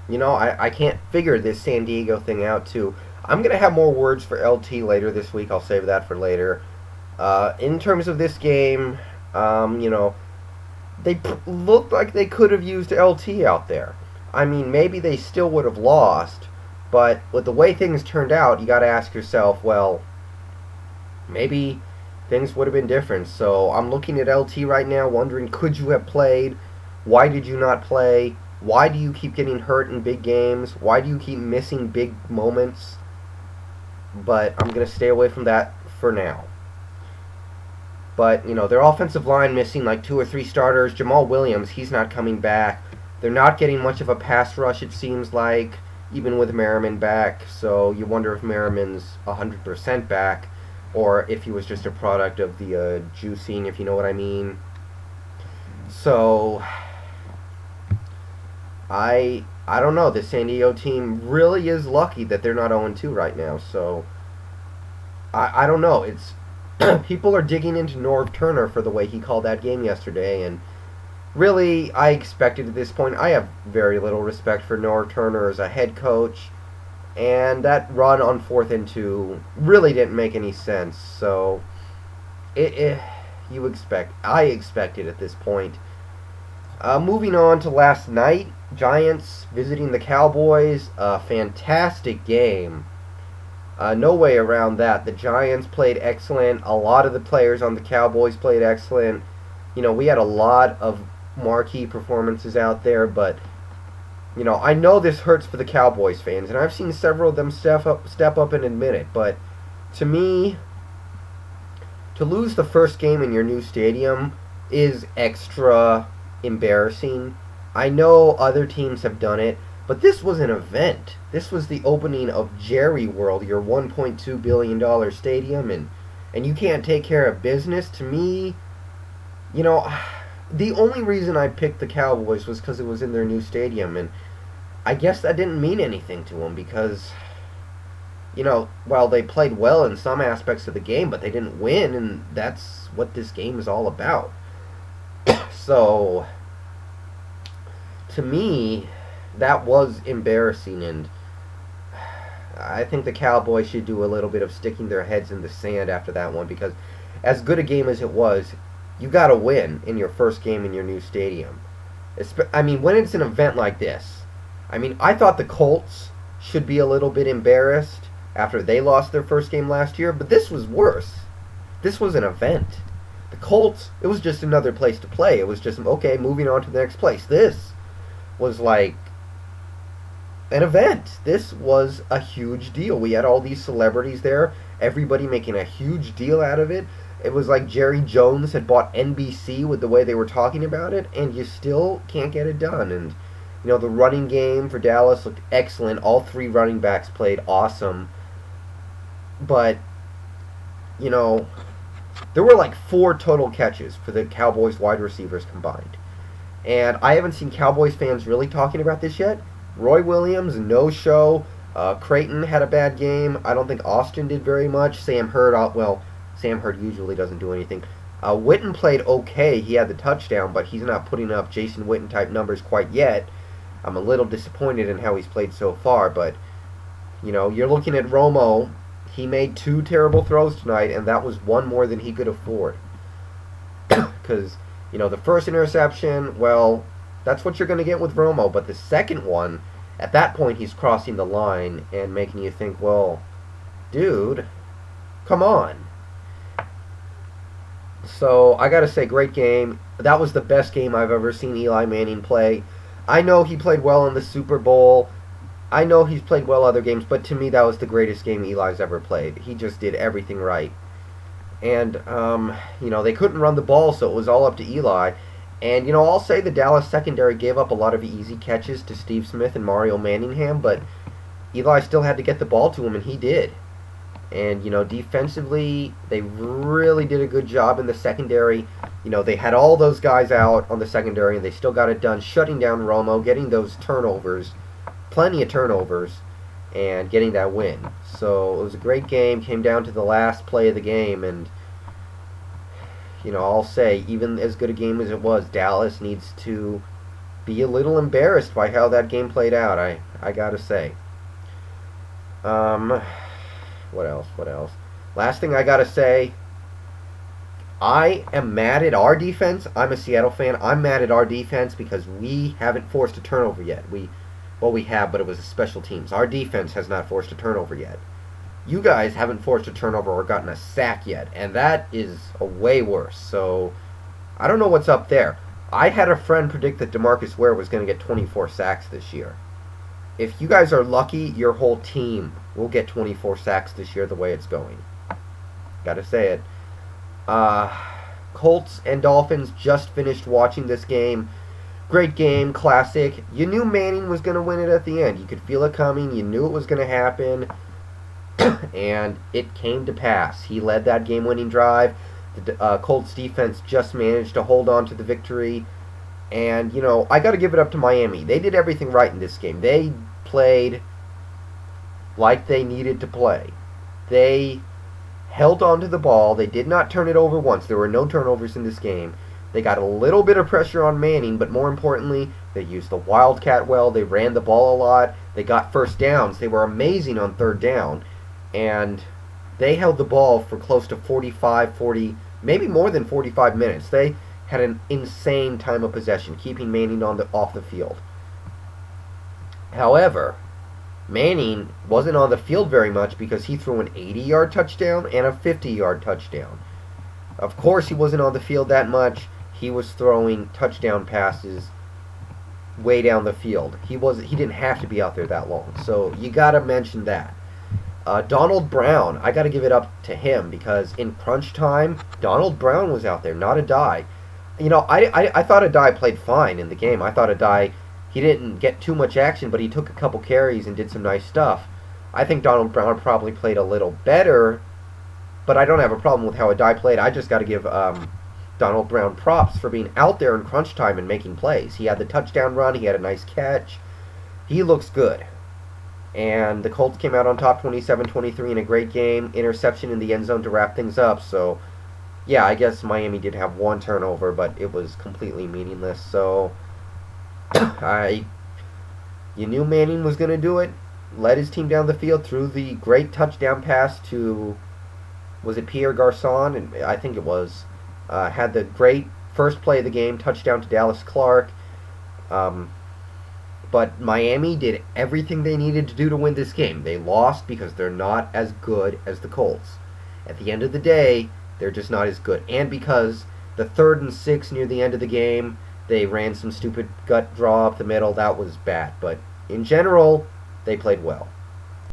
I can't figure this San Diego thing out, too. I'm going to have more words for LT later this week. I'll save that for later. In terms of this game, um, you know, they looked like they could have used LT out there. I mean, maybe they still would have lost, but with the way things turned out, you got to ask yourself, well, maybe things would have been different. So I'm looking at LT right now, wondering, could you have played? Why did you not play? Why do you keep getting hurt in big games? Why do you keep missing big moments? But I'm going to stay away from that for now. But, their offensive line missing like two or three starters. Jamal Williams, he's not coming back. They're not getting much of a pass rush, it seems like, even with Merriman back. So you wonder if Merriman's 100% back or if he was just a product of the juicing, if you know what I mean. So, I don't know. The San Diego team really is lucky that they're not 0-2 right now. So, I don't know. It's people are digging into Norv Turner for the way he called that game yesterday, and really, I expected at this point. I have very little respect for Norv Turner as a head coach, and that run on 4th and 2 really didn't make any sense. So, I expected at this point. Moving on to last night, Giants visiting the Cowboys. A fantastic game. No way around that. The Giants played excellent. A lot of the players on the Cowboys played excellent. We had a lot of marquee performances out there, but I know this hurts for the Cowboys fans, and I've seen several of them step up and admit it. But to me, to lose the first game in your new stadium is extra embarrassing. I know other teams have done it, but this was an event. This was the opening of Jerry World, your $1.2 billion stadium, and you can't take care of business. To me, the only reason I picked the Cowboys was because it was in their new stadium, and I guess that didn't mean anything to them because, while they played well in some aspects of the game, but they didn't win, and that's what this game is all about. So, to me, that was embarrassing, and I think the Cowboys should do a little bit of sticking their heads in the sand after that one, because as good a game as it was, you got to win in your first game in your new stadium. When it's an event like this, I thought the Colts should be a little bit embarrassed after they lost their first game last year, but this was worse. This was an event. The Colts, it was just another place to play. It was just, okay, moving on to the next place. This was like an event. This was a huge deal. We had all these celebrities there, everybody making a huge deal out of it. It was like Jerry Jones had bought NBC with the way they were talking about it, and you still can't get it done. And, the running game for Dallas looked excellent. All three running backs played awesome. But, there were like 4 total catches for the Cowboys wide receivers combined. And I haven't seen Cowboys fans really talking about this yet. Roy Williams, no show. Creighton had a bad game. I don't think Austin did very much. Sam Hurd, Sam Hurd usually doesn't do anything. Witten played okay. He had the touchdown, but he's not putting up Jason Witten type numbers quite yet. I'm a little disappointed in how he's played so far, but, you're looking at Romo. He made 2 terrible throws tonight, and that was one more than he could afford. Because, the first interception, well, that's what you're going to get with Romo. But the second one, at that point, he's crossing the line and making you think, well, dude, come on. So, I got to say, great game. That was the best game I've ever seen Eli Manning play. I know he played well in the Super Bowl. I know he's played well other games, but to me, that was the greatest game Eli's ever played. He just did everything right. And, they couldn't run the ball, so it was all up to Eli. And, I'll say the Dallas secondary gave up a lot of easy catches to Steve Smith and Mario Manningham, but Eli still had to get the ball to him, and he did. And, defensively, they really did a good job in the secondary. They had all those guys out on the secondary, and they still got it done, shutting down Romo, getting those turnovers, plenty of turnovers, and getting that win. So it was a great game, came down to the last play of the game, and, I'll say, even as good a game as it was, Dallas needs to be a little embarrassed by how that game played out. I gotta say. Um, what else? What else? Last thing I gotta say. I am mad at our defense. I'm a Seattle fan. I'm mad at our defense because we haven't forced a turnover yet. We have, but it was special teams. Our defense has not forced a turnover yet. You guys haven't forced a turnover or gotten a sack yet, and that is a way worse. So I don't know what's up there. I had a friend predict that DeMarcus Ware was going to get 24 sacks this year. If you guys are lucky, your whole team will get 24 sacks this year the way it's going. Gotta say it. Colts and Dolphins just finished watching this game. Great game, classic. You knew Manning was going to win it at the end. You could feel it coming. You knew it was going to happen. And it came to pass. He led that game-winning drive. The Colts defense just managed to hold on to the victory. And, I got to give it up to Miami. They did everything right in this game. They played like they needed to play. They held on to the ball. They did not turn it over once. There were no turnovers in this game. They got a little bit of pressure on Manning, but more importantly, they used the Wildcat well. They ran the ball a lot. They got first downs. They were amazing on third down. And they held the ball for close to 40, maybe more than 45 minutes. They had an insane time of possession, keeping Manning off the field. However, Manning wasn't on the field very much because he threw an 80-yard touchdown and a 50-yard touchdown. Of course, he wasn't on the field that much. He was throwing touchdown passes way down the field. He didn't have to be out there that long. So you got to mention that. Donald Brown, I got to give it up to him because in crunch time, Donald Brown was out there, not Addae. I thought Addae played fine in the game. I thought Addae, he didn't get too much action, but he took a couple carries and did some nice stuff. I think Donald Brown probably played a little better, but I don't have a problem with how Addae played. I just got to give Donald Brown props for being out there in crunch time and making plays. He had the touchdown run. He had a nice catch. He looks good. And the Colts came out on top 27-23 in a great game. Interception in the end zone to wrap things up. So, yeah, I guess Miami did have one turnover, but it was completely meaningless. So, you knew Manning was going to do it. Led his team down the field, threw the great touchdown pass to, was it Pierre Garçon? And I think it was. Had the great first play of the game, touchdown to Dallas Clark. But Miami did everything they needed to do to win this game. They lost because they're not as good as the Colts. At the end of the day, they're just not as good. And because the 3rd and 6 near the end of the game, they ran some stupid gut draw up the middle. That was bad. But in general, they played well.